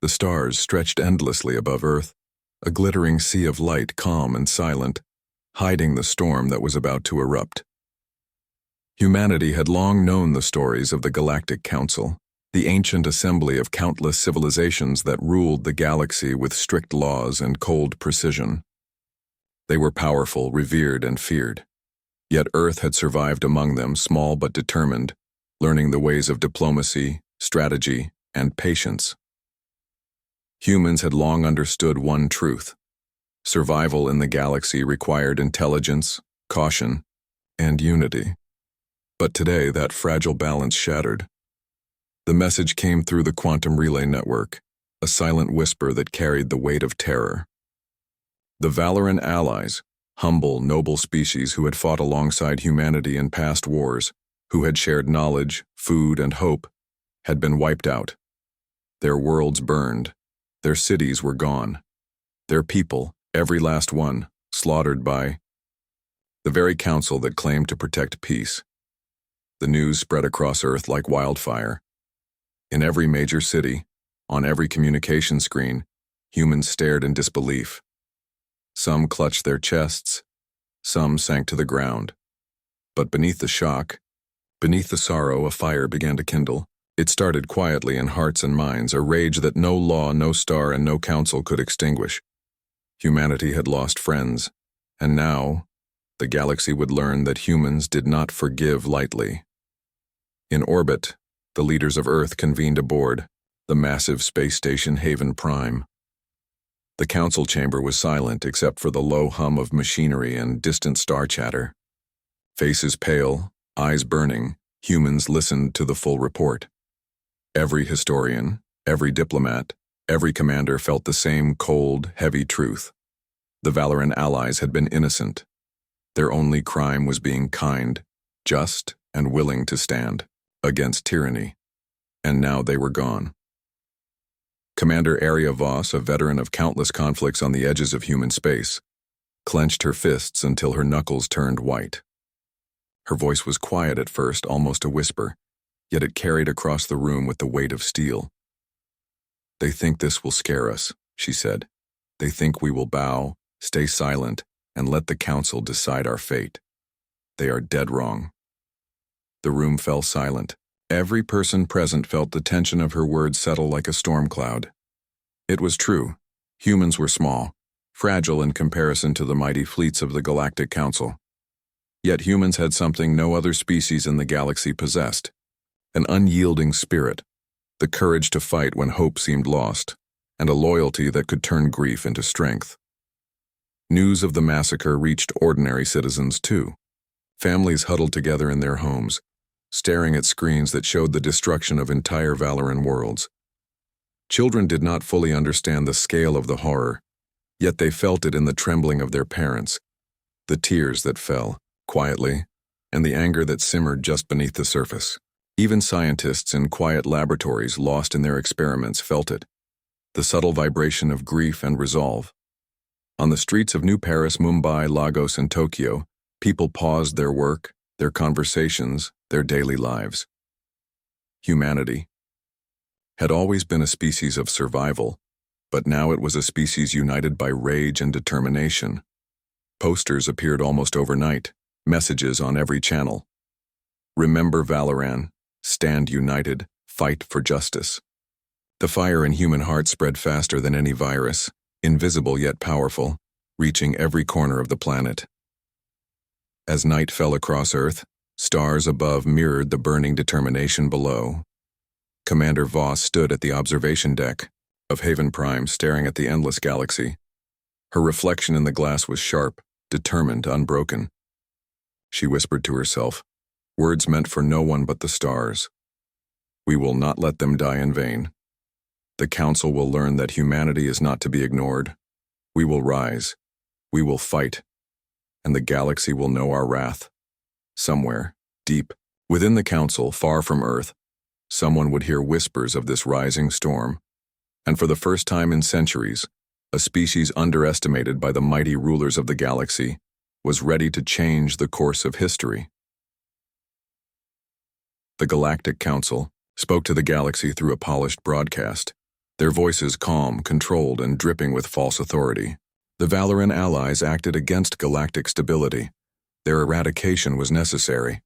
The stars stretched endlessly above Earth, a glittering sea of light, calm and silent, hiding the storm that was about to erupt. Humanity had long known the stories of the Galactic Council, the ancient assembly of countless civilizations that ruled the galaxy with strict laws and cold precision. They were powerful, revered, and feared. Yet Earth had survived among them, small but determined, learning the ways of diplomacy, strategy, and patience. Humans had long understood one truth. Survival in the galaxy required intelligence, caution, and unity. But today, that fragile balance shattered. The message came through the quantum relay network, a silent whisper that carried the weight of terror. The Valoran allies, humble, noble species who had fought alongside humanity in past wars, who had shared knowledge, food, and hope, had been wiped out. Their worlds burned. Their cities were gone. Their people, every last one, slaughtered by the very council that claimed to protect peace. The news spread across Earth like wildfire. In every major city, on every communication screen, humans stared in disbelief. Some clutched their chests, some sank to the ground. But beneath the shock, beneath the sorrow, a fire began to kindle. It started quietly in hearts and minds, a rage that no law, no star, and no council could extinguish. Humanity had lost friends, and now the galaxy would learn that humans did not forgive lightly. In orbit, the leaders of Earth convened aboard the massive space station Haven Prime. The council chamber was silent except for the low hum of machinery and distant star chatter. Faces pale, eyes burning, humans listened to the full report. Every historian, every diplomat, every commander felt the same cold, heavy truth. The Valoran allies had been innocent. Their only crime was being kind, just, and willing to stand against tyranny. And now they were gone. Commander Aria Voss, a veteran of countless conflicts on the edges of human space, clenched her fists until her knuckles turned white. Her voice was quiet at first, almost a whisper, yet it carried across the room with the weight of steel. "They think this will scare us," she said. "They think we will bow, stay silent, and let the council decide our fate. They are dead wrong." The room fell silent. Every person present felt the tension of her words settle like a storm cloud. It was true. Humans were small, fragile in comparison to the mighty fleets of the Galactic Council. Yet humans had something no other species in the galaxy possessed: an unyielding spirit, the courage to fight when hope seemed lost, and a loyalty that could turn grief into strength. News of the massacre reached ordinary citizens too. Families huddled together in their homes, staring at screens that showed the destruction of entire Valoran worlds. Children did not fully understand the scale of the horror, yet they felt it in the trembling of their parents, the tears that fell, quietly, and the anger that simmered just beneath the surface. Even scientists in quiet laboratories lost in their experiments felt it, the subtle vibration of grief and resolve. On the streets of New Paris, Mumbai, Lagos, and Tokyo, people paused their work, their conversations, their daily lives. Humanity had always been a species of survival, but now it was a species united by rage and determination. Posters appeared almost overnight, messages on every channel. "Remember Valoran, stand united, fight for justice." The fire in human hearts spread faster than any virus, invisible yet powerful, reaching every corner of the planet. As night fell across Earth, stars above mirrored the burning determination below. Commander Voss stood at the observation deck of Haven Prime, staring at the endless galaxy. Her reflection in the glass was sharp, determined, unbroken. She whispered to herself, words meant for no one but the stars. "We will not let them die in vain. The Council will learn that humanity is not to be ignored. We will rise. We will fight. And the galaxy will know our wrath." Somewhere, deep, within the Council, far from Earth, someone would hear whispers of this rising storm, and for the first time in centuries, a species underestimated by the mighty rulers of the galaxy was ready to change the course of history. The Galactic Council spoke to the galaxy through a polished broadcast, their voices calm, controlled, and dripping with false authority. The Valoran allies acted against galactic stability. Their eradication was necessary.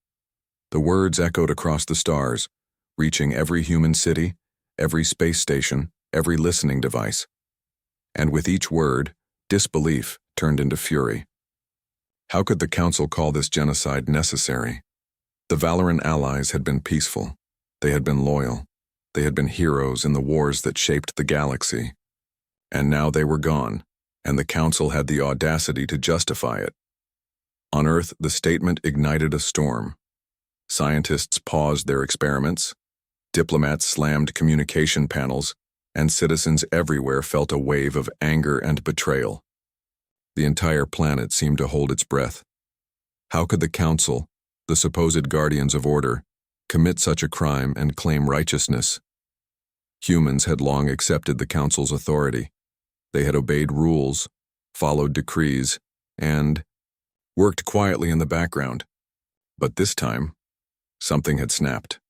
The words echoed across the stars, reaching every human city, every space station, every listening device. And with each word, disbelief turned into fury. How could the Council call this genocide necessary? The Valoran allies had been peaceful. They had been loyal. They had been heroes in the wars that shaped the galaxy. And now they were gone, and the Council had the audacity to justify it. On Earth, the statement ignited a storm. Scientists paused their experiments, diplomats slammed communication panels, and citizens everywhere felt a wave of anger and betrayal. The entire planet seemed to hold its breath. How could the Council, the supposed guardians of order, commit such a crime and claim righteousness? Humans had long accepted the Council's authority. They had obeyed rules, followed decrees, and worked quietly in the background. But this time, something had snapped.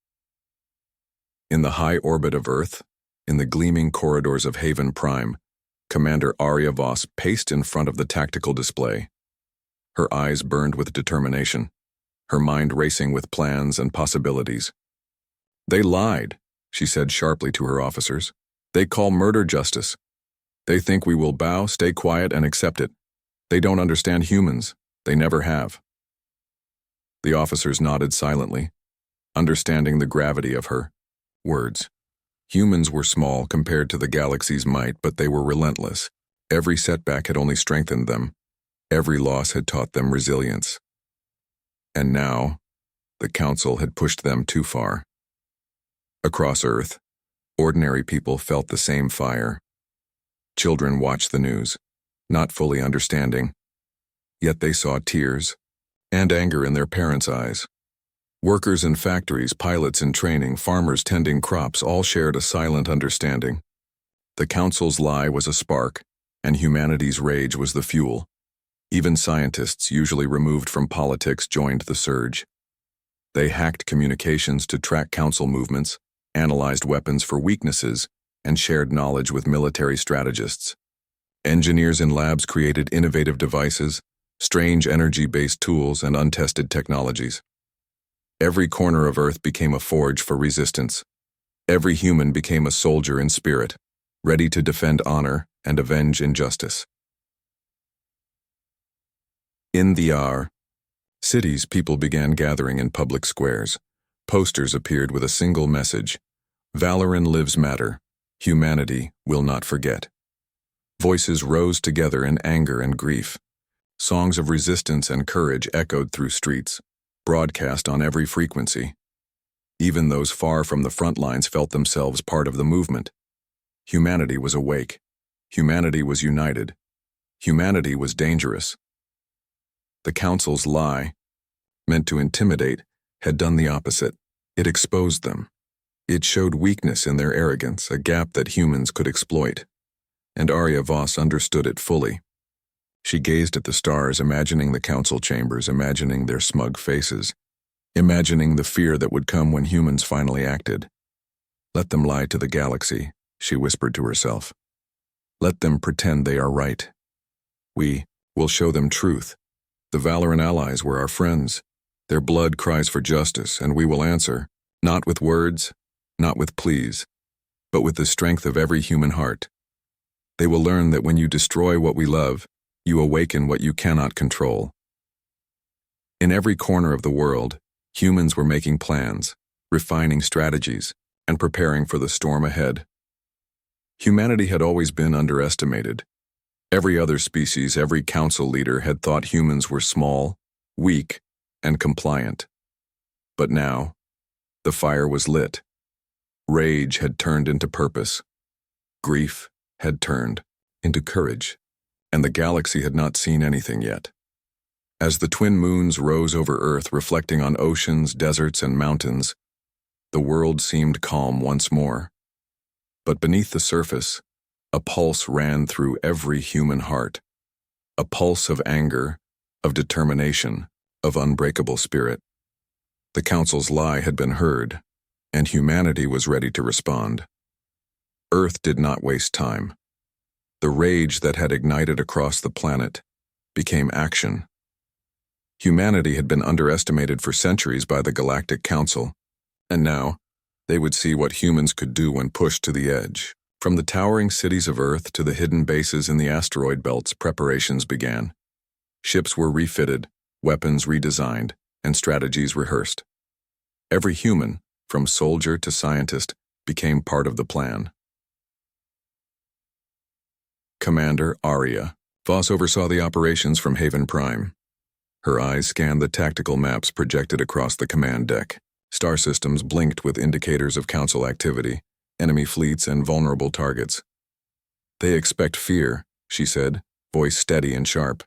In the high orbit of Earth, in the gleaming corridors of Haven Prime, Commander Arya Voss paced in front of the tactical display. Her eyes burned with determination, her mind racing with plans and possibilities. "They lied," she said sharply to her officers. "They call murder justice. They think we will bow, stay quiet, and accept it. They don't understand humans. They never have." The officers nodded silently, understanding the gravity of her words. Humans were small compared to the galaxy's might, but they were relentless. Every setback had only strengthened them. Every loss had taught them resilience. And now, the Council had pushed them too far. Across Earth, ordinary people felt the same fire. Children watched the news, not fully understanding. Yet they saw tears and anger in their parents' eyes. Workers in factories, pilots in training, farmers tending crops all shared a silent understanding. The Council's lie was a spark, and humanity's rage was the fuel. Even scientists, usually removed from politics, joined the surge. They hacked communications to track Council movements, analyzed weapons for weaknesses, and shared knowledge with military strategists. Engineers in labs created innovative devices, strange energy-based tools, and untested technologies. Every corner of Earth became a forge for resistance. Every human became a soldier in spirit, ready to defend honor and avenge injustice. In the cities, people began gathering in public squares. Posters appeared with a single message: "Valoran lives matter. Humanity will not forget." Voices rose together in anger and grief. Songs of resistance and courage echoed through streets, broadcast on every frequency. Even those far from the front lines felt themselves part of the movement. Humanity was awake. Humanity was united. Humanity was dangerous. The Council's lie, meant to intimidate, had done the opposite. It exposed them. It showed weakness in their arrogance, a gap that humans could exploit. And Arya Voss understood it fully. She gazed at the stars, imagining the Council chambers, imagining their smug faces, imagining the fear that would come when humans finally acted. "Let them lie to the galaxy," she whispered to herself. "Let them pretend they are right. We will show them truth. The Valoran allies were our friends. Their blood cries for justice, and we will answer, not with words, not with pleas, but with the strength of every human heart. They will learn that when you destroy what we love, you awaken what you cannot control." In every corner of the world, humans were making plans, refining strategies, and preparing for the storm ahead. Humanity had always been underestimated. Every other species, every Council leader had thought humans were small, weak, and compliant. But now, the fire was lit. Rage had turned into purpose. Grief had turned into courage. And the galaxy had not seen anything yet. As the twin moons rose over Earth, reflecting on oceans, deserts, and mountains, the world seemed calm once more. But beneath the surface, a pulse ran through every human heart, a pulse of anger, of determination, of unbreakable spirit. The Council's lie had been heard, and humanity was ready to respond. Earth did not waste time. The rage that had ignited across the planet became action. Humanity had been underestimated for centuries by the Galactic Council, and now they would see what humans could do when pushed to the edge. From the towering cities of Earth to the hidden bases in the asteroid belts, preparations began. Ships were refitted, weapons redesigned, and strategies rehearsed. Every human, from soldier to scientist, became part of the plan. Commander Arya Voss oversaw the operations from Haven Prime. Her eyes scanned the tactical maps projected across the command deck. Star systems blinked with indicators of Council activity, enemy fleets, and vulnerable targets. "They expect fear," she said, voice steady and sharp.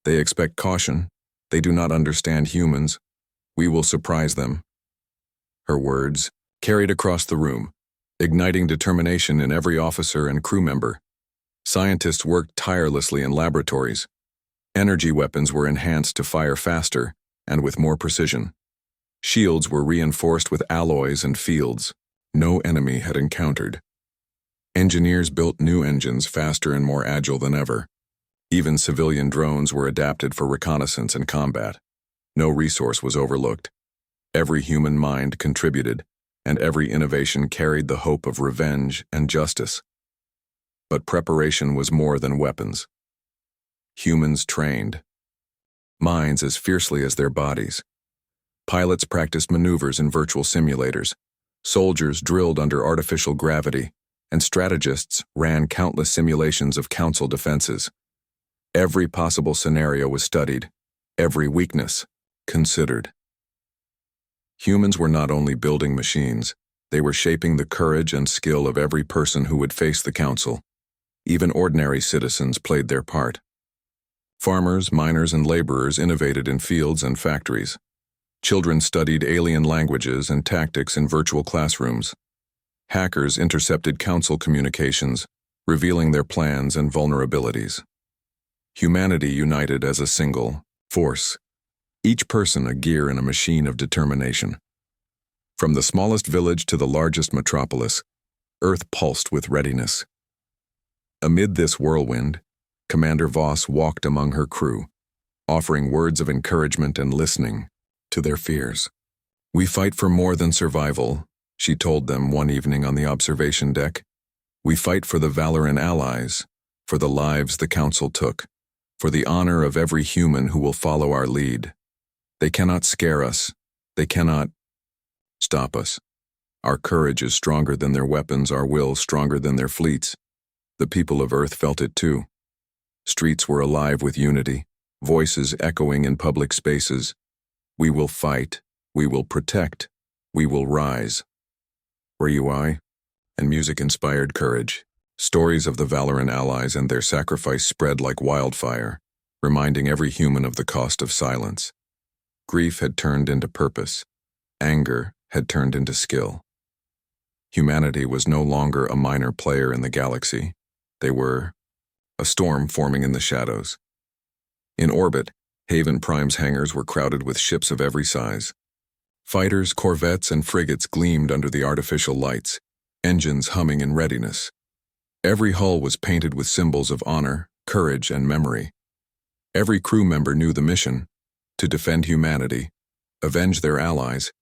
"They expect caution. They do not understand humans. We will surprise them." Her words carried across the room, igniting determination in every officer and crew member. Scientists worked tirelessly in laboratories. Energy weapons were enhanced to fire faster and with more precision. Shields were reinforced with alloys and fields no enemy had encountered. Engineers built new engines faster and more agile than ever. Even civilian drones were adapted for reconnaissance and combat. No resource was overlooked. Every human mind contributed, and every innovation carried the hope of revenge and justice. But preparation was more than weapons. Humans trained. Minds as fiercely as their bodies. Pilots practiced maneuvers in virtual simulators. Soldiers drilled under artificial gravity, and strategists ran countless simulations of Council defenses. Every possible scenario was studied, every weakness considered. Humans were not only building machines, they were shaping the courage and skill of every person who would face the Council. Even ordinary citizens played their part. Farmers, miners, and laborers innovated in fields and factories. Children studied alien languages and tactics in virtual classrooms. Hackers intercepted Council communications, revealing their plans and vulnerabilities. Humanity united as a single force, each person a gear in a machine of determination. From the smallest village to the largest metropolis, Earth pulsed with readiness. Amid this whirlwind, Commander Voss walked among her crew, offering words of encouragement and listening to their fears. "We fight for more than survival," she told them one evening on the observation deck. "We fight for the Valoran allies, for the lives the Council took, for the honor of every human who will follow our lead. They cannot scare us. They cannot stop us. Our courage is stronger than their weapons, our will stronger than their fleets." The people of Earth felt it too. Streets were alive with unity, voices echoing in public spaces. "We will fight, we will protect, we will rise." "Were you I?" And music inspired courage. Stories of the Valoran allies and their sacrifice spread like wildfire, reminding every human of the cost of silence. Grief had turned into purpose. Anger had turned into skill. Humanity was no longer a minor player in the galaxy. They were a storm forming in the shadows. In orbit, Haven Prime's hangars were crowded with ships of every size. Fighters, corvettes, and frigates gleamed under the artificial lights, engines humming in readiness. Every hull was painted with symbols of honor, courage, and memory. Every crew member knew the mission: to defend humanity, avenge their allies,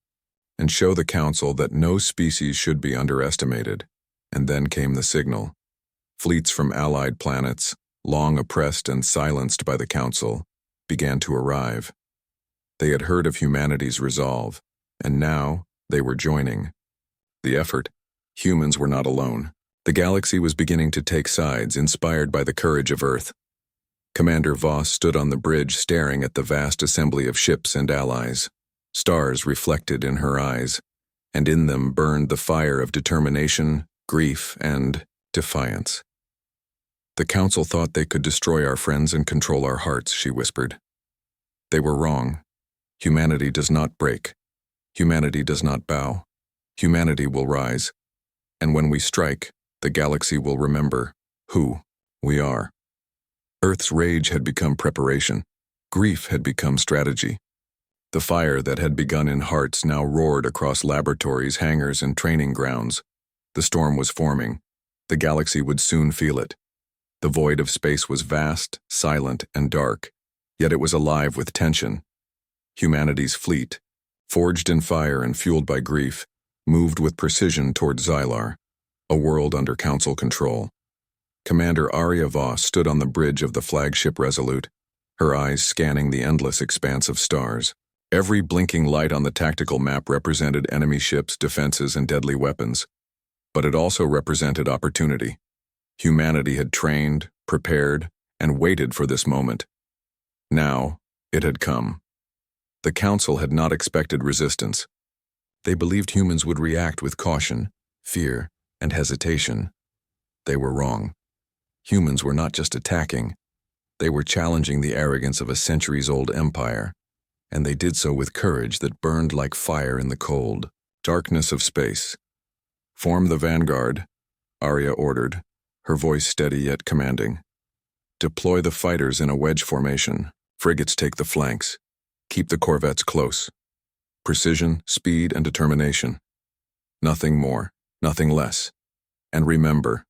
and show the Council that no species should be underestimated. And then came the signal. Fleets from allied planets, long oppressed and silenced by the Council, began to arrive. They had heard of humanity's resolve, and now they were joining the effort. Humans were not alone. The galaxy was beginning to take sides, inspired by the courage of Earth. Commander Voss stood on the bridge staring at the vast assembly of ships and allies. Stars reflected in her eyes, and in them burned the fire of determination, grief, and defiance. "The Council thought they could destroy our friends and control our hearts," she whispered. "They were wrong. Humanity does not break. Humanity does not bow. Humanity will rise. And when we strike, the galaxy will remember who we are." Earth's rage had become preparation. Grief had become strategy. The fire that had begun in hearts now roared across laboratories, hangars, and training grounds. The storm was forming, The galaxy would soon feel it. The void of space was vast, silent, and dark, yet it was alive with tension. Humanity's fleet, forged in fire and fueled by grief, moved with precision toward Xylar, a world under Council control. Commander Arya Voss stood on the bridge of the flagship Resolute, her eyes scanning the endless expanse of stars. Every blinking light on the tactical map represented enemy ships, defenses, and deadly weapons. But it also represented opportunity. Humanity had trained, prepared, and waited for this moment. Now, it had come. The Council had not expected resistance. They believed humans would react with caution, fear, and hesitation. They were wrong. Humans were not just attacking. They were challenging the arrogance of a centuries-old empire, and they did so with courage that burned like fire in the cold darkness of space. "Form the vanguard," Arya ordered, her voice steady yet commanding. "Deploy the fighters in a wedge formation. Frigates take the flanks. Keep the corvettes close. Precision, speed, and determination. Nothing more, nothing less. And remember,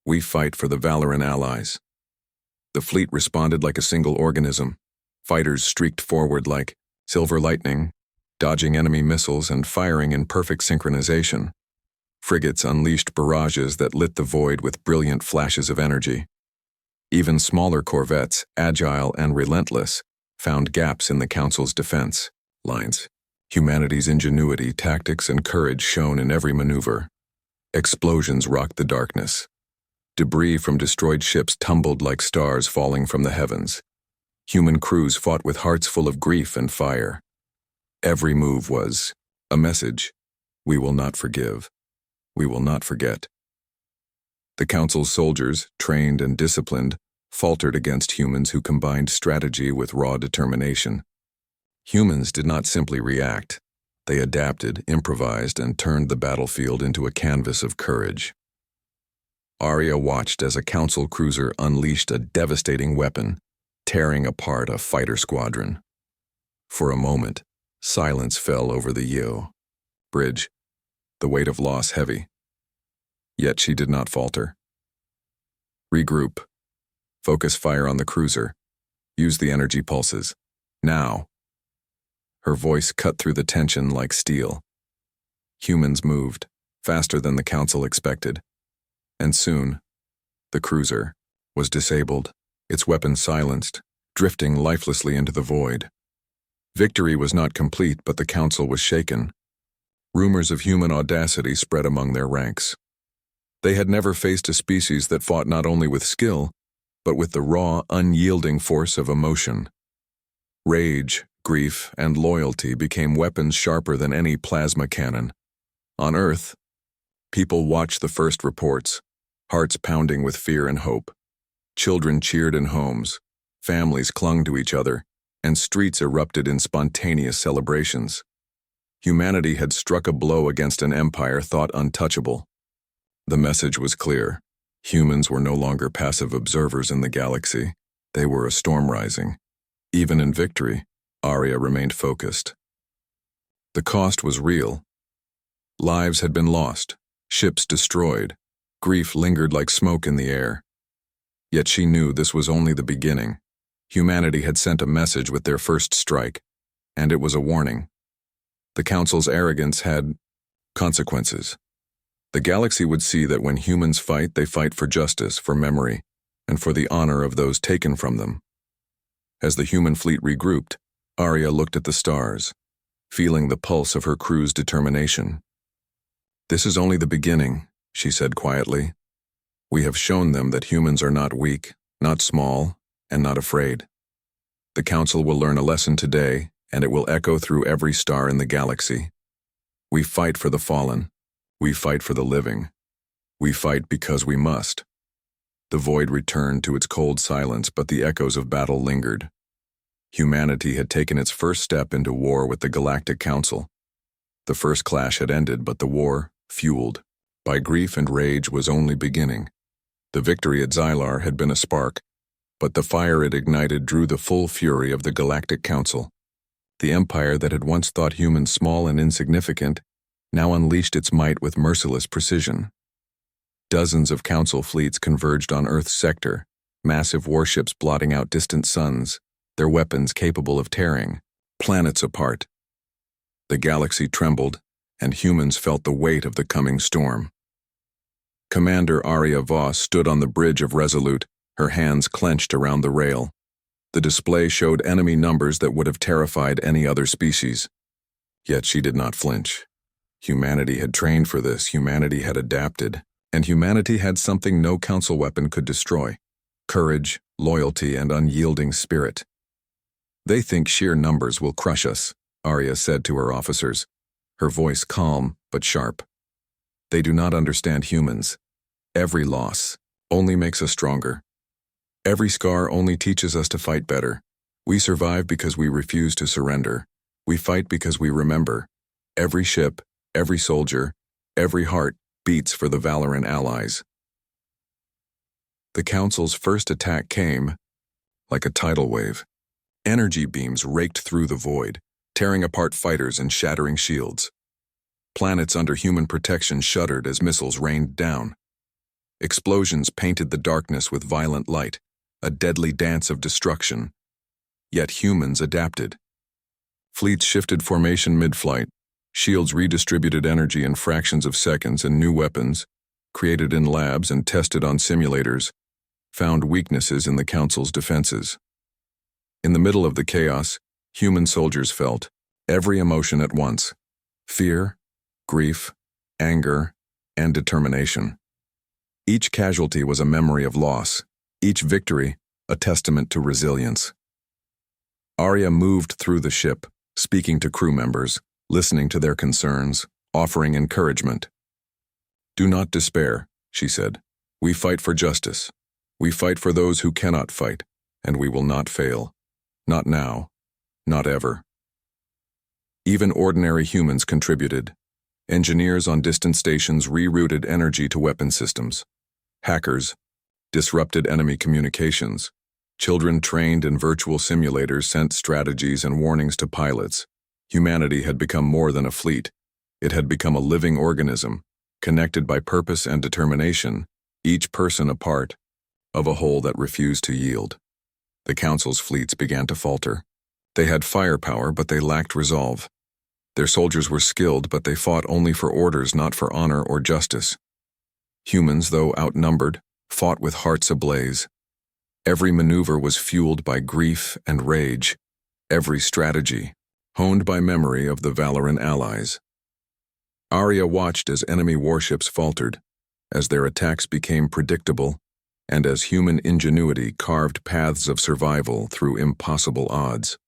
we fight for the Valoran allies." The fleet responded like a single organism. Fighters streaked forward like silver lightning, dodging enemy missiles and firing in perfect synchronization. Frigates unleashed barrages that lit the void with brilliant flashes of energy. Even smaller corvettes, agile and relentless, found gaps in the Council's defense lines. Humanity's ingenuity, tactics, and courage shone in every maneuver. Explosions rocked the darkness. Debris from destroyed ships tumbled like stars falling from the heavens. Human crews fought with hearts full of grief and fire. Every move was a message. We will not forgive. We will not forget. The Council's soldiers, trained and disciplined, faltered against humans who combined strategy with raw determination. Humans did not simply react. They adapted, improvised, and turned the battlefield into a canvas of courage. Arya watched as a Council cruiser unleashed a devastating weapon, tearing apart a fighter squadron. For a moment, silence fell over the Yeo bridge, the weight of loss heavy. Yet she did not falter. "Regroup. Focus fire on the cruiser. Use the energy pulses. Now." Her voice cut through the tension like steel. Humans moved, faster than the Council expected. And soon, the cruiser was disabled, its weapons silenced, drifting lifelessly into the void. Victory was not complete, but the Council was shaken. Rumors of human audacity spread among their ranks. They had never faced a species that fought not only with skill, but with the raw, unyielding force of emotion. Rage, grief, and loyalty became weapons sharper than any plasma cannon. On Earth, people watched the first reports, hearts pounding with fear and hope. Children cheered in homes, families clung to each other, and streets erupted in spontaneous celebrations. Humanity had struck a blow against an empire thought untouchable. The message was clear. Humans were no longer passive observers in the galaxy. They were a storm rising. Even in victory, Arya remained focused. The cost was real. Lives had been lost, ships destroyed, grief lingered like smoke in the air. Yet she knew this was only the beginning. Humanity had sent a message with their first strike, and it was a warning. The Council's arrogance had consequences. The galaxy would see that when humans fight, they fight for justice, for memory, and for the honor of those taken from them. As the human fleet regrouped, Arya looked at the stars, feeling the pulse of her crew's determination. "This is only the beginning," she said quietly. "We have shown them that humans are not weak, not small, and not afraid. The Council will learn a lesson today, and it will echo through every star in the galaxy. We fight for the fallen. We fight for the living. We fight because we must." The void returned to its cold silence, but the echoes of battle lingered. Humanity had taken its first step into war with the Galactic Council. The first clash had ended, but the war, fueled by grief and rage, was only beginning. The victory at Xylar had been a spark, but the fire it ignited drew the full fury of the Galactic Council. The empire that had once thought humans small and insignificant now unleashed its might with merciless precision. Dozens of Council fleets converged on Earth's sector, massive warships blotting out distant suns, their weapons capable of tearing planets apart. The galaxy trembled, and humans felt the weight of the coming storm. Commander Arya Voss stood on the bridge of Resolute, her hands clenched around the rail. The display showed enemy numbers that would have terrified any other species. Yet she did not flinch. Humanity had trained for this, humanity had adapted, and humanity had something no Council weapon could destroy: courage, loyalty, and unyielding spirit. "They think sheer numbers will crush us," Arya said to her officers, her voice calm but sharp. "They do not understand humans. Every loss only makes us stronger. Every scar only teaches us to fight better. We survive because we refuse to surrender. We fight because we remember. Every ship, every soldier, every heart beats for the Valoran allies." The Council's first attack came like a tidal wave. Energy beams raked through the void, tearing apart fighters and shattering shields. Planets under human protection shuddered as missiles rained down. Explosions painted the darkness with violent light, a deadly dance of destruction. Yet humans adapted. Fleets shifted formation mid-flight, shields redistributed energy in fractions of seconds, and new weapons, created in labs and tested on simulators, found weaknesses in the Council's defenses. In the middle of the chaos, human soldiers felt every emotion at once: fear, grief, anger, and determination. Each casualty was a memory of loss, each victory a testament to resilience. Arya moved through the ship, speaking to crew members, listening to their concerns, offering encouragement. "Do not despair," she said. "We fight for justice. We fight for those who cannot fight, and we will not fail. Not now, not ever." Even ordinary humans contributed. Engineers on distant stations rerouted energy to weapon systems. Hackers disrupted enemy communications. Children trained in virtual simulators sent strategies and warnings to pilots. Humanity had become more than a fleet. It had become a living organism, connected by purpose and determination, each person a part of a whole that refused to yield. The Council's fleets began to falter. They had firepower, but they lacked resolve. Their soldiers were skilled, but they fought only for orders, not for honor or justice. Humans, though outnumbered, fought with hearts ablaze. Every maneuver was fueled by grief and rage, every strategy honed by memory of the Valoran allies. Arya watched as enemy warships faltered, as their attacks became predictable, and as human ingenuity carved paths of survival through impossible odds.